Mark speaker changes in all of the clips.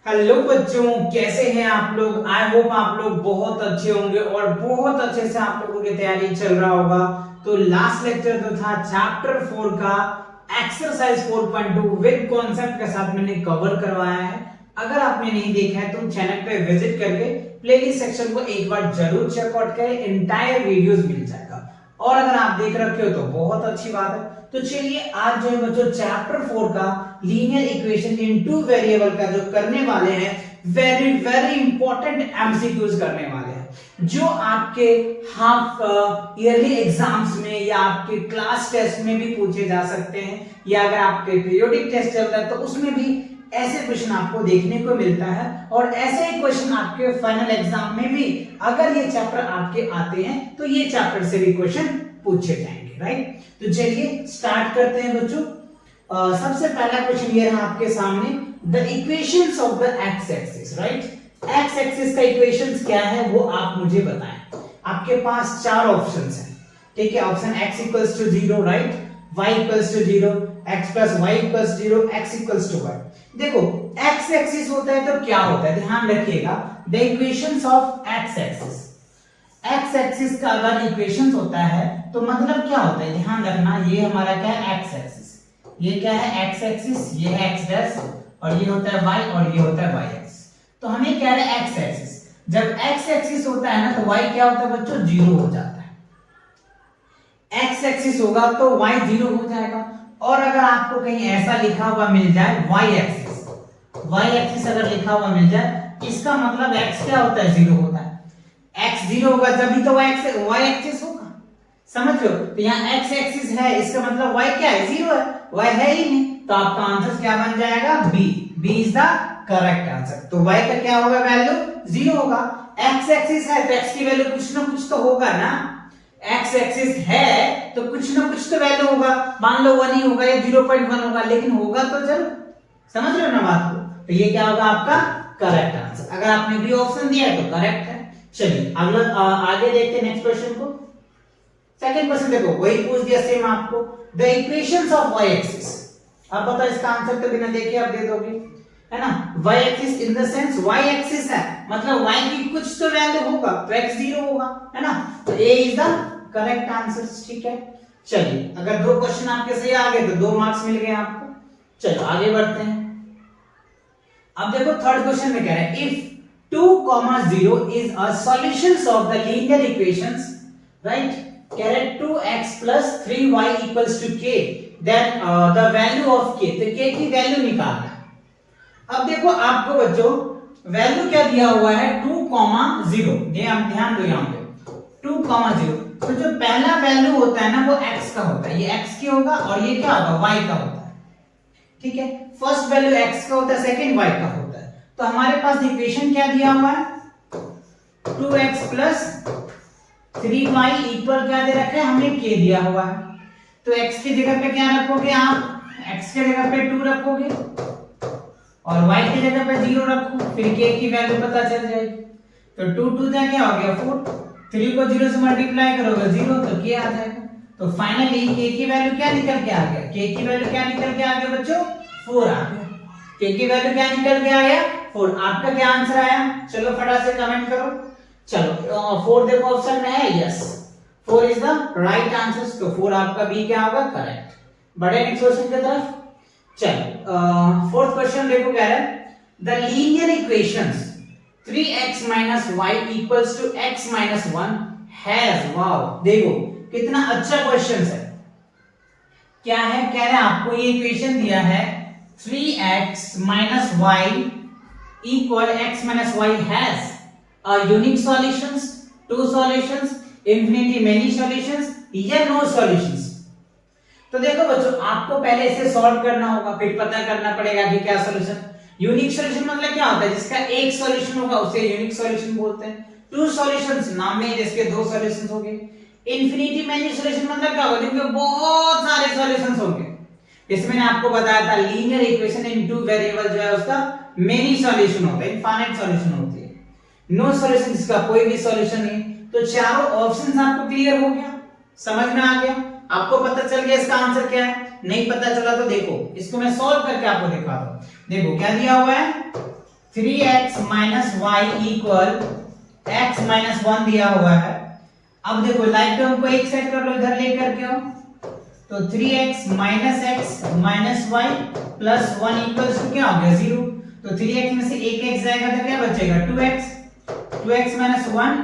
Speaker 1: Hello बच्चों, कैसे हैं आप लोग। आई होप आप लोग बहुत अच्छे होंगे और बहुत अच्छे से आप लोगों की तैयारी चल रहा होगा। तो लास्ट लेक्चर जो था चैप्टर 4 का एक्सरसाइज 4.2 विद कॉन्सेप्ट के साथ मैंने कवर करवाया है। अगर आपने नहीं देखा है तो चैनल पे विजिट करके प्लेलिस्ट सेक्शन को एक बार जरूर चेकआउट करें, एंटायर वीडियोस मिल जाएगा। और अगर आप देख रखे हो तो बहुत अच्छी बात है। तो चलिए आज जो है बच्चों चैप्टर 4 का linear equation in two variable का जो करने वाले हैं, वेरी वेरी इंपॉर्टेंट एमसीक्यूज करने वाले हैं जो आपके हाफ ईयरली एग्जाम्स में या आपके क्लास टेस्ट में भी पूछे जा सकते हैं, या अगर आपके पीरियोडिक टेस्ट चल रहा है तो उसमें भी ऐसे क्वेश्चन आपको देखने को मिलता है। और ऐसे ही क्वेश्चन आपके फाइनल एग्जाम में भी अगर ये चैप्टर आपके आते हैं तो ये चैप्टर से भी क्वेश्चन पूछे जाएंगे, राइट। तो चलिए स्टार्ट करते हैं बच्चों। सबसे पहला क्वेश्चन ये रहा आपके सामने, the equations of the x axis, right. X axis का इक्वेशंस क्या है वो आप मुझे बताएं। आपके पास चार ऑप्शंस हैं, ठीक है। Option x equals to 0, right, y equals to 0, x plus y equals 0, x equals to y। देखो x एक्सिस होता है तो क्या होता है, ध्यान रखिएगा, the equations of x axis. x axis का अगर इक्वेशंस होता है तो मतलब क्या होता है, ध्यान रखना, ये हमारा क्या है x एक्सिस, ये क्या है x एक्सिस, ये है x डैश और ये होता है y और ये होता है y एक्सिस। तो हमें क्या है x एक्सिस, जब x एक्सिस होता है ना तो y क्या होता है बच्चों, 0 हो जाता है। x एक्सिस होगा तो y 0 हो जाएगा। और अगर आपको कहीं ऐसा लिखा हुआ मिल जाए y एक्सिस अगर लिखा हुआ मिल जाए, इसका मतलब x क्या होता है, 0 होता है। x 0 होगा जब भी तो y एक्सिस होगा, समझ लो। तो यहाँ x एक्सिस है, इसका मतलब y क्या है, 0 है, y है ही नहीं, तो आपका आंसर क्या बन जाएगा, b is the correct answer. तो y का क्या होगा, वैल्यू 0 होगा। x एक्सिस है तो x की वैल्यू कुछ ना कुछ तो होगा ना, x एक्सिस है तो कुछ ना कुछ तो वैल्यू होगा। मान लो 1 ही होगा या 0.1 होगा, लेकिन होगा तो जरूर, समझ रहे हो ना बात को। तो ये क्या होगा आपका करेक्ट आंसर। अगर आपने बी ऑप्शन दिया है तो करेक्ट है। चलिए अगला आगे देखते हैं नेक्स्ट क्वेश्चन को। सेकंड क्वेश्चन देखो, वही पूछ दिया सेम आपको, the equations of y axis. अब बताओ इसका आंसर तो बिना देखे आप दे दोगे, है ना। y axis in the sense y axis है मतलब y की कुछ तो वैल्यू होगा, तो x 0 होगा, है ना। तो a is the correct answer, ठीक है। चलिए अगर दो क्वेश्चन आपके सही आ गए तो 2 मार्क्स मिल गए आपको। चलो आगे बढ़ते हैं। अब देखो थर्ड क्वेश्चन में कह रहा है, if 2,0 is a solutions of the linear equations, right, कह रहे 2x plus 3y equals to k, then the value of k, तो k की वैल्यू निकालना है। अब देखो आपको बच्चों वैल्यू क्या दिया हुआ है, 2,0, ध्यान दो यहाँ पे 2,0। तो जो पहला वैल्यू होता है ना वो x का होता है, ये x की होगा और ये क्या होगा, y का होता है, ठीक है। फर्स्ट वैल्यू x का होता है, सेकंड y का होता है। तो हमारे पास इक्वेशन क्या दिया हुआ है, 2x plus 3y इक्वल क्या दे रखा है, हमें k दिया हुआ है। तो x की जगह पे क्या रखोगे आप, x की जगह पे 2 रखोगे और y की जगह पे 0 रखो, फिर k की वैल्यू पता चल जाएगी। तो 2 2 जा क्या हो गया 4, 3 को 0 से मल्टीप्लाई करोगे 0, तो k आ जाएगा। तो फाइनली k की वैल्यू क्या निकल के आ गया, k की वैल्यू क्या निकल के आ गया बच्चों, 4 आ गया। k की वैल्यू क्या निकल के आया, 4। आपका क्या आंसर आया, चलो फटाफट से कमेंट करो। चलो 4 देखो ऑप्शन में है, yes 4 is the right answer. तो 4 आपका बी क्या होगा, करेक्ट। बढ़े नेक्स्ट क्वेश्चन की तरफ। चलो फोर्थ क्वेश्चन देखो, कह रहा है the linear equations 3x minus y equals to x minus 1 has, wow देखो कितना अच्छा क्वेश्चन है। क्या है, कह रहे हैं आपको ये इक्वेशन दिया है 3x minus y equal x minus y has a unique solutions, two solutions, infinity many solutions या no solutions। तो देखो बच्चों आपको पहले इसे सॉल्व करना होगा, फिर पता करना पड़ेगा कि क्या सॉल्यूशन। यूनिक सॉल्यूशन मतलब क्या होता है, जिसका एक सॉल्यूशन होगा उसे यूनिक सॉल्यूशन बोलते हैं। टू सॉल्यूशंस नाम में जिसके 2 सॉल्यूशंस होंगे। इन्फिनिटी मैनी सॉल्यूशन मतलब क्या होगा, जिनके बहुत सारे सॉल्यूशंस होंगे। इसमें मैंने आपको बताया था linear equation in two variable जो है उसका मेनी सॉल्यूशन होता है, इनफाइनाइट सॉल्यूशन होती है। नो सॉल्यूशन जिसका कोई भी सॉल्यूशन नहीं। तो चारों ऑप्शंस आपको क्लियर हो गया, समझ में आ गया, आपको पता चल गया इसका आंसर क्या है। नहीं पता चला तो देखो इसको मैं सॉल्व करके आपको दिखाता हूं। देखो क्या दिया हुआ है, 3x minus Y equal x minus 1 दिया हुआ है। अब देखो लाइक टर्म को एक सेट कर लो, इधर लेकर के आओ, तो 3x minus X minus Y plus 1 equals to क्या हो गया 0। तो 3x में से एक x जाएगा तो क्या बचेगा 2x minus 1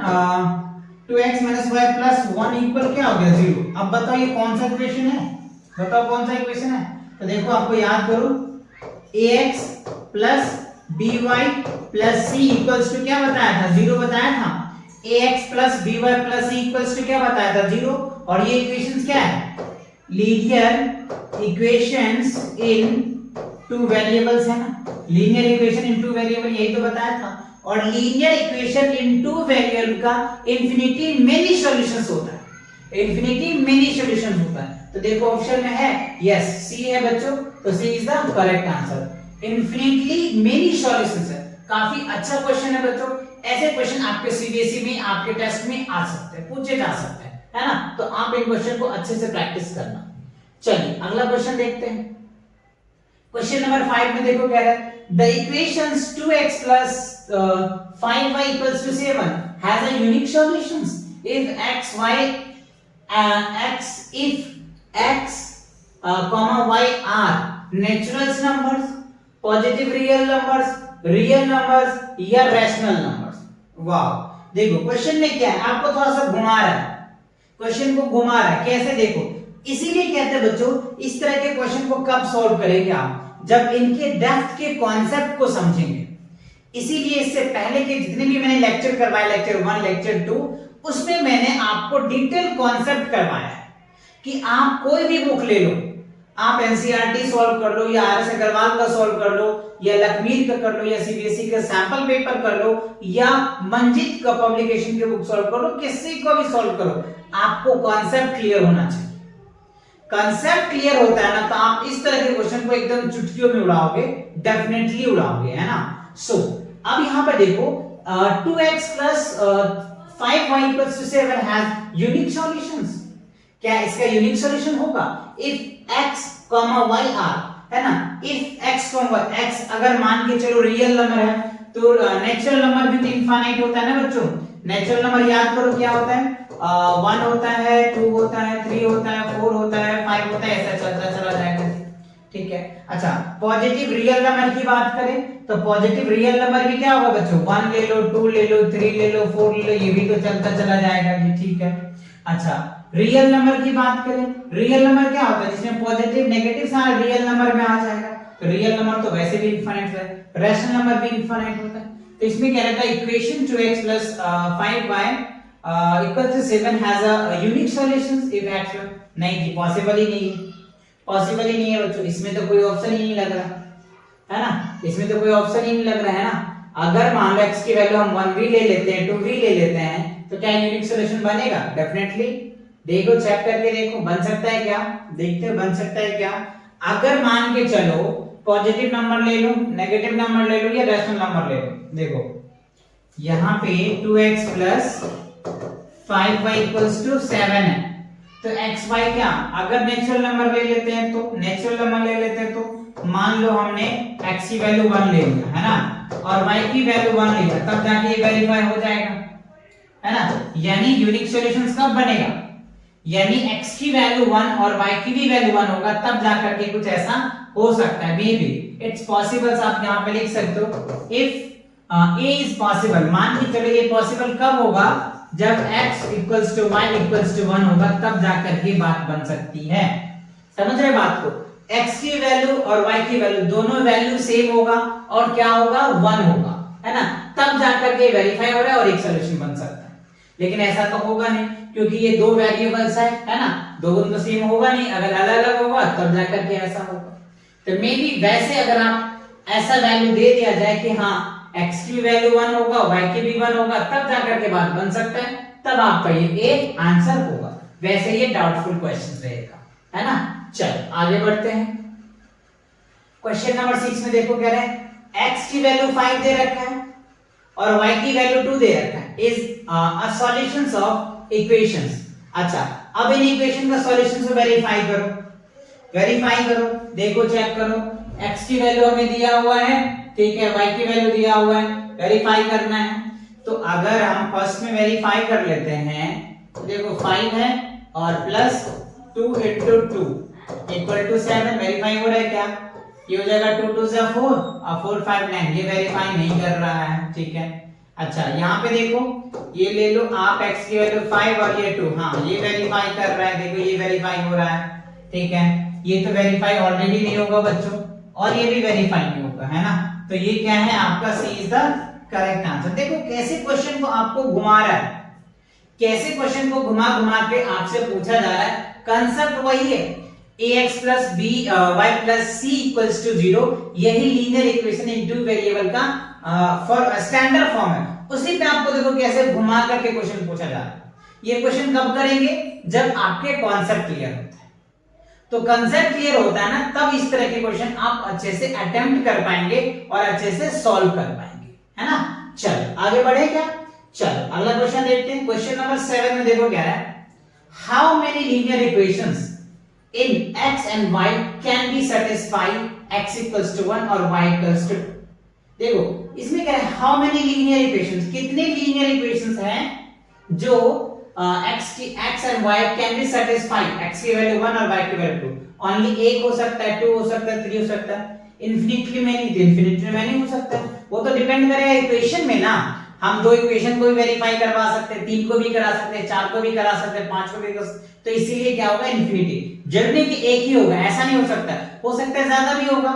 Speaker 1: 2x minus y plus 1 equal क्या हो गया 0। अब बताओ ये कौन सा इक्वेशन है, बताओ कौन सा इक्वेशन है। तो देखो आपको याद करो ax plus by plus c equals to क्या बताया था 0 बताया था। ax plus by plus c equals to क्या बताया था 0। और ये इक्वेशंस क्या है, linear equations in two variables है ना, linear equation in two variable यही तो बताया था। और linear equation in two variable का इन्फिनिटी मेनी सॉल्यूशंस होता है, इन्फिनिटी मेनी सॉल्यूशंस होता है। तो देखो ऑप्शन में है यस सी है बच्चों, तो C is the correct answer, infinitely many solutions है। काफी अच्छा क्वेश्चन है बच्चों, ऐसे क्वेश्चन आपके सीबीएसई में आपके टेस्ट में आ सकते हैं, पूछे जा सकते हैं, है ना। तो आप इन क्वेश्चन को अच्छे से प्रैक्टिस करना। चलिए अगला क्वेश्चन देखते हैं। क्वेश्चन नंबर 5 में देखो क्या है, the equations 2x plus 5y equals to 7 has a unique solutions if x y x comma y are natural numbers, positive real numbers या rational numbers। वाह, देखो क्वेश्चन में क्या है, आपको थोड़ा सा घुमा रहा है, क्वेश्चन को घुमा रहा है, कैसे देखो। इसीलिए कहते हैं बच्चों इस तरह के क्वेश्चन को कब सॉल्व करेंगे आप, जब इनके डेप्थ के कॉन्सेप्ट को समझेंगे। इसीलिए इससे पहले के जितने भी मैंने लेक्चर करवाए, लेक्चर 1 लेक्चर 2, उसमें मैंने आपको डिटेल कॉन्सेप्ट करवाया है कि आप कोई भी बुक ले लो, आप एनसीईआरटी सॉल्व कर लो या आरएस अग्रवाल का सॉल्व कर लो या लखमीर का कर लो या सीबीएसई का सैंपल पेपर कर लो या मंजित का पब्लिकेशन के बुक सॉल्व कर लो, किसी को भी सॉल्व करो, आपको कॉन्सेप्ट क्लियर होना चाहिए। कंसेप्ट क्लियर होता है ना तो आप इस तरह के क्वेश्चन को एकदम चुटकियों में उड़ाओगे, डेफिनेटली उड़ाओगे, है ना। सो अब यहां पर देखो 2x plus 5y equals to 7 has unique solutions। क्या इसका यूनिक सॉल्यूशन होगा if x, y are, है ना। if x, x अगर मान के चलो रियल नंबर है तो नेचुरल नंबर भी तो इनफाइनाइट होता है ना बच्चों। नेचुरल नंबर याद करो क्या होता है, 1 होता है, 2 होता है, 3 होता है, 4 होता है, 5 होता है, ऐसा चलता चला जाएगा, ठीक है। अच्छा पॉजिटिव रियल नंबर की बात करें तो पॉजिटिव रियल नंबर भी क्या होगा बच्चों, 1 ले लो, 2 ले लो, 3 ले लो, 4 ले लो, ये भी तो चलता चला जाएगा जी, ठीक है। अच्छा रियल नंबर की बात करें, रियल नंबर क्या होता है जिसमें पॉजिटिव नेगेटिव सारा रियल नंबर में आ जाएगा, तो रियल नंबर तो वैसे भी इनफाइनाइट है, रैशनल नंबर भी इनफाइनाइट होता है। तो इसमें क्या रहता है, equation 2x plus 5y equal to 7 has a unique solutions if x, नहीं जी पॉसिबल ही नहीं है, पॉसिबल ही नहीं है बच्चों, इसमें तो कोई ऑप्शन ही नहीं लग रहा है ना, इसमें तो कोई ऑप्शन ही नहीं लग रहा है ना। अगर मान लो x की वैल्यू हम 1 भी ले लेते हैं, 2 भी ले लेते हैं, तो क्या यूनिक सॉल्यूशन बनेगा, डेफिनेटली। देखो चेक करके देखो बन सकता है क्या, देखते हो बन सकता है क्या। अगर मान के चलो पॉजिटिव नंबर ले लो, नेगेटिव नंबर ले लो या रैशनल नंबर ले लो, देखो यहाँ पे 2x plus 5y equals to 7 है, तो xy क्या, अगर नेचुरल नंबर ले लेते हैं तो नेचुरल नंबर ले लेते हैं तो मान लो हमने x की वैल्यू 1 ले लिया है ना, और y की वैल्यू 1 ले लिया, तब जाके ये वेरीफाई हो जाएगा, है ना। यानी यूनिक सॉल्यूशंस कब बनेगा, यानी x की वैल्यू 1 और y की भी वैल्यू 1 होगा, तब जाकर के कुछ ऐसा हो सकता है, मे बी इट्स पॉसिबल। आप यहाँ पे लिख सकते हो इफ a इज पॉसिबल, मान के चलो ये पॉसिबल कब होगा, जब x equals to y equals to 1 होगा, तब जाकर के बात बन सकती है। समझ रहे बात को, x की वैल्यू और y की वैल्यू दोनों वैल्यू सेम होगा और क्या होगा 1 होगा, है ना, तब जाकर के वेरीफाई हो रहा है और एक सॉल्यूशन बन सकता है। लेकिन ऐसा तो होगा नहीं क्योंकि ये दो वेरिएबल्स है ना, दोनों तो सेम होगा नहीं, अगर अलग अलग होगा तब जाकर के ऐसा होगा। तो मे बी वैसे अगर आप ऐसा वैल्यू दे दिया जाए कि हाँ x की वैल्यू 1 होगा, y की भी 1 होगा, तब जाकर के बात बन सकता है, तब आपका ये ए आंसर होगा। वैसे ये डाउटफुल क्वेश्चन रहेगा, है ना। चलो आगे बढ़ते हैं। क्वेश्चन नंबर 6 में देखो क्या है, x की वैल्यू 5 दे रखा है और y की वैल्यू 2 दे रखा है, is a solutions of equations. अच्छा अब इन इक्वेशन का सॉल्यूशन को वेरीफाई करो, देखो चेक करो, x की वैल्यू हमें दिया हुआ है, ठीक है, y की वैल्यू दिया हुआ है, वेरीफाई करना है। तो अगर हम फर्स्ट में वेरीफाई कर लेते हैं तो देखो 5 है और plus 2 into 2 equal to 7, verify हो रहा है क्या? ये हो जाएगा 2 2 से 4 और 4 5 9, ये वेरीफाई नहीं कर रहा है, ठीक है। अच्छा यहाँ पे देखो, ये ले लो आप x की वैल्यू 5 और ये 2, हाँ ये वेरीफाई कर रहा है, देखो ये वेरीफाई हो रहा है, ठीक है। ये तो वेरीफाई ऑलरेडी नहीं होगा बच्चों, और ये भी वेरीफाई नहीं होगा, है ना। तो ये क्या है आपका सी इज द करेक्ट आंसर। देखो कैसे क्वेश्चन को आपको घुमा रहा है, कैसे क्वेश्चन को घुमा घुमा के आपसे पूछा जा रहा है। कंसेप्ट वही है, ax plus b y plus c equals to 0, यही linear equation in two variable का फॉर स्टैंडर्ड फॉर्म है। उसी पे आपको देखो कैसे घुमा करके क्वेश्चन पूछा जा रहा है। ये क्वेश्चन कब करेंगे? जब आपके कॉन्सेप्ट क्लियर होता है। तो कॉन्सेप्ट क्लियर होता है ना, तब इस तरह के क्वेश्चन आप अच्छे से अटेम्प्ट कर पाएंगे और अच्छे से सॉल्व कर पाएंगे, है ना। चलो आगे बढ़े क्या? चलो अगला क्वेश्चन देखते हैं। क्वेश्चन नंबर 7 में देखो क्या है, how many linear equations in x and y can be satisfied x equals to 1 और y equals to 2। देखो इसमें क्या है, हाउ मेनी लीनियर इक्वेशंस, कितने लीनियर इक्वेशंस हैं जो x and y can be satisfied, x की वैल्यू 1 और y की वैल्यू 2। ओनली एक हो सकता है, 2 हो सकता है, 3 हो सकता है, इन्फिनिटली मेनी तो इन्फिनिटली मेनी हो सकता है। वो तो डिपेंड करेगा इक्वेशन में ना। हम 2 इक्वेशन को भी वेरीफाई करवा सकते हैं, 3 को भी करा सकते हैं, 4 को भी करा सकते हैं, 5 को भी कर सकते हैं। तो इसीलिए क्या होगा, इन्फिनिटी। जरूरी कि एक ही होगा ऐसा नहीं हो सकता, हो सकता है ज्यादा भी होगा।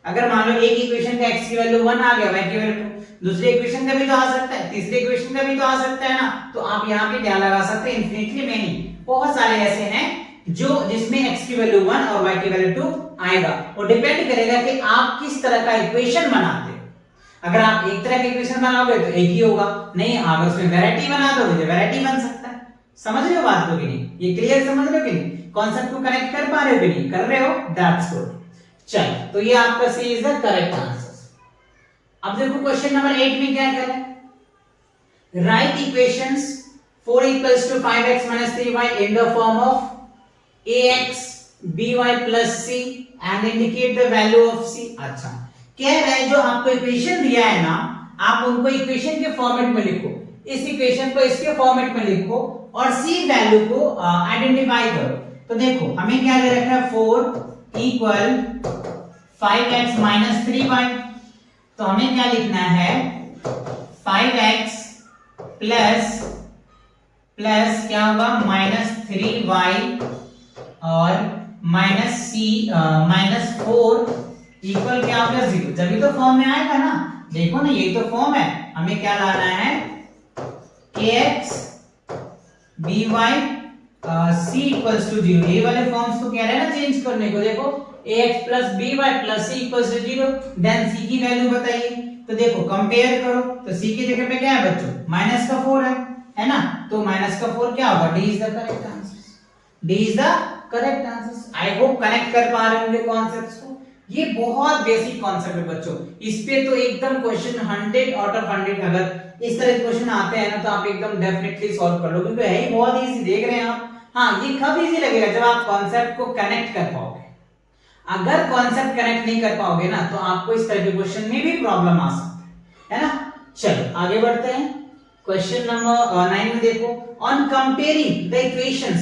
Speaker 1: अगर मान लो एक इक्वेशन का x की वैल्यू 1 आ गया, y की वैल्यू 2, दूसरे इक्वेशन का भी तो आ सकता है, तीसरे इक्वेशन का भी तो आ सकता है ना। तो आप यहाँ पे क्या लगा सकते हैं, इन्फिनिटली मेनी। बहुत सारे ऐसे हैं जो जिसमें x की वैल्यू 1 और y की वैल्यू 2 आएगा। वो डिपेंड करेगा कि आप किस तरह का इक्वेशन बनाते हैं। अगर आप एक तरह का इक्वेशन बनाओगे तो एक ही होगा, नहीं अगर उसमें वैरायटी बना दोगे तो वैरायटी बन सकता है। समझ रहे हो बात को कि नहीं? ये क्लियर समझ रहे हो कि नहीं? कॉन्सेप्ट को कनेक्ट कर पा रहे हो कि नहीं? कर रहे हो, दैट्स गुड। चलो तो ये आपका सी इज द करेक्ट आंसर। अब देखो क्वेश्चन नंबर 8 में क्या कह रहा है, right equations 4 equals to 5x minus 3y in the form of ax by plus c and indicate the value of c। अच्छा कह रहा है जो आपको इक्वेशन दिया है ना, आप उनको इक्वेशन के फॉर्मेट में लिखो, इस इक्वेशन को इसके फॉर्मेट में लिखो और c वैल्यू को आइडेंटिफाई करो। तो देखो हमें क्या दे रखा है, 4 इक्वल 5x माइनस 3y। तो हमें क्या लिखना है, 5x प्लस क्या होगा माइनस 3y और माइनस c माइनस 4 इक्वल क्या होगा 0। जब तो फॉर्म में आएगा ना, देखो ना ये तो फॉर्म है, हमें क्या लाना है, ax by c equals to 0। ये वाले फॉर्म्स को कह रहे हैं ना चेंज करने को। देखो ax plus by plus c equals to 0, then c की वैल्यू बताइए। तो देखो कंपेयर करो, तो c की जगह पे क्या है बच्चों, माइनस का 4 है ना। तो माइनस का 4 क्या होगा, d is the correct answer. d is the correct answer. I hope connect कर पा रहे होंगे कॉन्सेप्ट्स को। ये बहुत बेसिक कॉन्सेप्ट है बच्चों, इस पे तो एकदम क्वेश्चन 100 आउट ऑफ 100 अगर इस तरह के क्वेश्चन आते हैं ना तो आप एकदम डेफिनेटली सॉल्व कर लो, क्योंकि है ही बहुत इजी। देख रहे हैं आप, हाँ ये कब इजी लगेगा, जब आप कॉन्सेप्ट को कनेक्ट कर पाओगे। अगर कॉन्सेप्ट कनेक्ट नहीं कर पाओगे ना तो आपको इस तरह के क्वेश्चन में भी प्रॉब्लम आ सकती है ना। चलो आगे बढ़ते हैं। क्वेश्चन नंबर 9 में देखो, on comparing the equations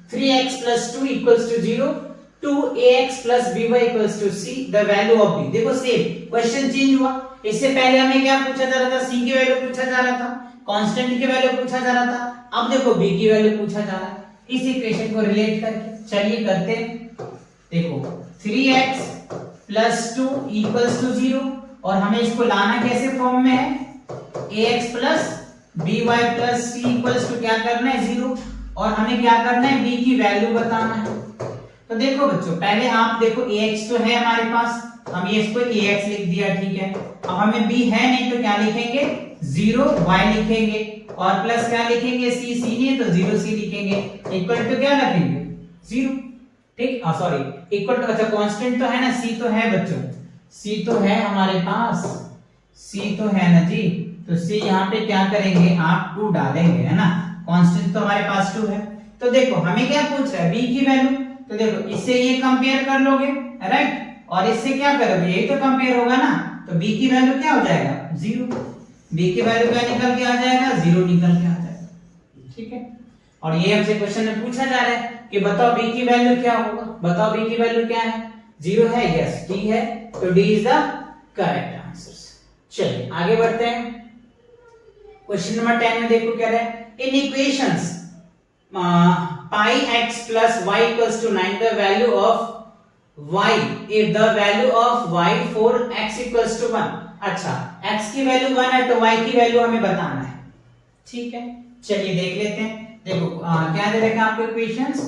Speaker 1: 3x plus 2 equals to 0 to ax plus by equals to c, the value of b। देखो सेम क्वेश्चन चेंज हुआ। इससे पहले हमें क्या पूछा जा रहा था, c की वैल्यू पूछा जा रहा था, कांस्टेंट की वैल्यू पूछा जा रहा था। अब देखो b की वैल्यू पूछा जा रहा है। इस इक्वेशन को रिलेट करके चलिए करते हैं। देखो 3x plus 2 equals to 0 और हमें इसको लाना कैसे फॉर्म में है, ax plus by plus c equals to क्या करना है 0, और हमें क्या करना है, b की वैल्यू बताना है। तो देखो बच्चों पहले आप देखो ax तो है हमारे पास, हम ये इसको ax लिख दिया, ठीक है। अब हमें b है नहीं तो क्या लिखेंगे 0 y लिखेंगे और प्लस क्या लिखेंगे c नहीं है तो 0 c लिखेंगे, इक्वल टू क्या लिखेंगे 0, ठीक। सॉरी इक्वल टू, अच्छा कांस्टेंट तो है ना, c तो है बच्चों, c तो है हमारे पास, c तो है ना जी। तो c यहाँ पे क्या करेंगे आप 2 डालेंगे, है ना, कांस्टेंट तो हमारे पास 2 है। तो देखो हमें क्या पूछ रहा है, b की वैल्यू। तो देखो इससे ये कंपेयर कर लोगे, राइट। और इससे क्या करोगे, यही तो कंपेयर होगा ना, तो b की वैल्यू क्या हो जाएगा 0, b की वैल्यू क्या निकल के आ जाएगा 0 निकल के आ जाएगा, ठीक है। और ये हमसे क्वेश्चन में पूछा जा रहा है कि बताओ b की वैल्यू क्या होगा, बताओ b की वैल्यू क्या है, 0 है, यस d है, तो d is the correct answer. चलिए आगे बढ़ते हैं। क्वेश्चन नंबर 10 में देखो क्या है, इन equations pi x plus y equals to 9 the value of y if the value of y for x equals to 1। अच्छा x की वैल्यू 1 है तो y की वैल्यू हमें बताना है, ठीक है। चलिए देख लेते हैं। देखो क्या दे रखा है आपको equations,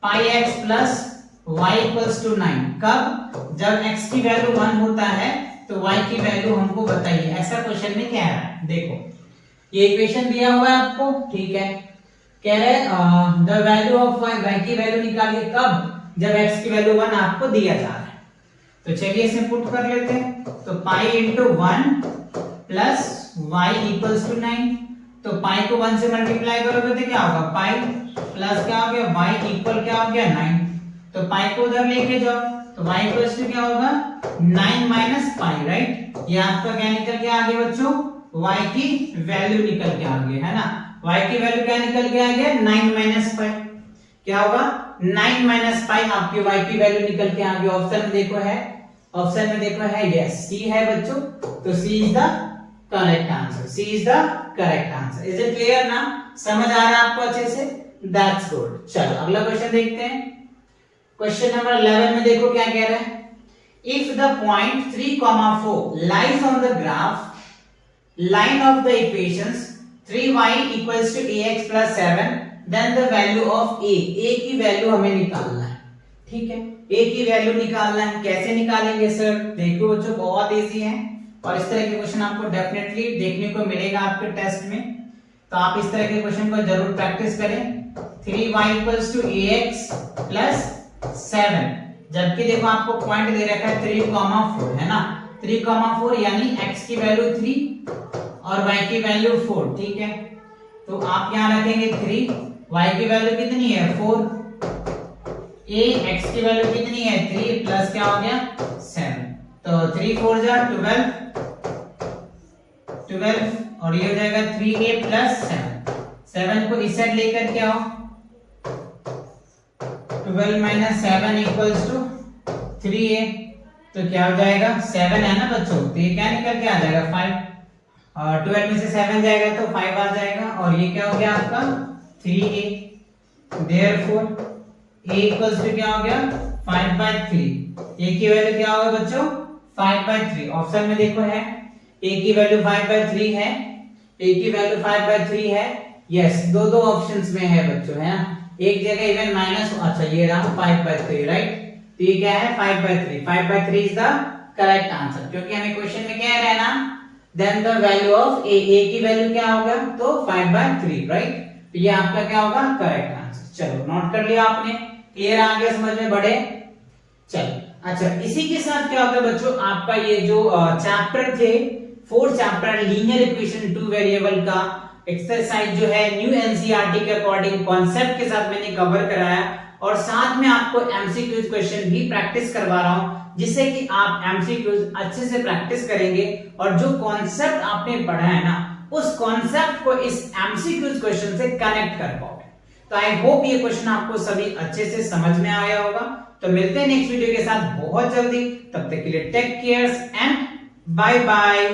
Speaker 1: pi x plus y equals to 9 कब, जब x की वैल्यू 1 होता है तो y की वैल्यू हमको बताइए, ऐसा क्वेश्चन में कह रहा है। देखो ये इक्वेशन दिया हुआ है आपको, ठीक है, कह रहे हैं द वैल्यू ऑफ y की वैल्यू निकालिए कब, जब x की वैल्यू 1 आपको दिया जा रहा है। तो चलिए इसे पुट कर लेते हैं, तो pi into 1 plus y equals to 9, तो पाई को 1 से मल्टीप्लाई करोगे तो क्या होगा, पाई प्लस क्या हो गया y इक्वल क्या हो गया 9, तो पाई को उधर लेके जाओ, तो y इक्वल्स टू क्या होगा 9 माइनस पाई, राइट। ये आपका क्या निकल के आ गया बच्चों, y की वैल्यू निकल के आ गया, है ना, y की वैल्यू क्या निकल के आ गया 9 माइनस पाई, क्या होगा 9 माइनस पाई आपकी y की वैल्यू निकल के आ गया। ऑप्शन में देखो है, ऑप्शन में देखो है, यस सी है बच्चों, तो C is the correct answer, C is the correct answer. Is it clear ना, समझ आ रहा है आपको अच्छे से, दैट्स गुड। चलो अगला क्वेश्चन देखते हैं। क्वेश्चन नंबर 11 में देखो क्या कह रहा है, if the point 3,4 lies on the graph line of the equations 3y equals to ax plus 7 then the value of a की वैल्यू हमें निकालना है, ठीक है, a की वैल्यू निकालना है। कैसे निकालेंगे सर, देखो बच्चों बहुत इजी है और इस तरह के क्वेश्चन आपको डेफिनेटली देखने को मिलेगा आपके टेस्ट में, तो आप इस तरह के क्वेश्चन को जरूर प्रैक्टिस करें। 3y equals to ax plus 7, जबकि देखो आपको पॉइंट दे रखा है 3,4 है ना, 3,4 यानी x की वैल्यू 3 और y की वैल्यू 4, ठीक है, तो आप यहां रखेंगे 3, y की वैल्यू कितनी है 4, a x की वैल्यू कितनी है 3 प्लस क्या हो गया 7, तो 3 4 जा 12 और ये हो जाएगा 3a प्लस 7 को इस साइड लेकर के आओ, 12 माइनस 7 इक्वल्स टू 3a, तो क्या हो जाएगा 7 है ना बच्चों, तो ये क्या निकल के आ जाएगा 5, और 12 में से 7 जाएगा तो 5 आ जाएगा, और ये क्या हो गया आपका 3a, therefore a equals to क्या हो गया 5/3, a की वैल्यू क्या होगा बच्चों 5/3। ऑप्शन में देखो है a की वैल्यू 5/3 है, a की वैल्यू 5/3 है, यस दो ऑप्शंस में है बच्चों, है ना, एक जगह इवन माइनस, अच्छा ये रहा 5/3, राइट, तो ये क्या है 5/3, 5/3 इज द करेक्ट आंसर, क्योंकि हमें क्वेश्चन में क्या है ना, then the value of a की वैल्यू क्या होगा तो 5/3, राइट, तो ये आपका क्या होगा करेक्ट आंसर। चलो नोट कर लिया आपने, क्लियर आ गया, समझ में बढ़े। चलो अच्छा इसी के साथ क्या होता है बच्चों, आपका ये जो चैप्टर थे 4 चैप्टर लीनियर इक्वेशन 2 वेरिएबल का एक्सरसाइज जो है न्यू एनसीईआरटी के अकॉर्डिंग कॉन्सेप्ट के साथ मैंने कवर कराया, और साथ में आपको एमसीक्यूज क्वेश्चन भी प्रैक्टिस करवा रहा हूं, जिससे कि आप एमसीक्यूज अच्छे से प्रैक्टिस करेंगे और जो कॉन्सेप्ट आपने पढ़ा है ना उस कॉन्सेप्ट को इस एमसीक्यूज क्वेश्चन से कनेक्ट कर पाओगे। तो आई होप ये क्वेश्चन आपको सभी अच्छे से समझ में आया होगा। तो मिलते हैं नेक्स्ट वीडियो के साथ बहुत जल्दी, तब तक के लिए take care and bye bye.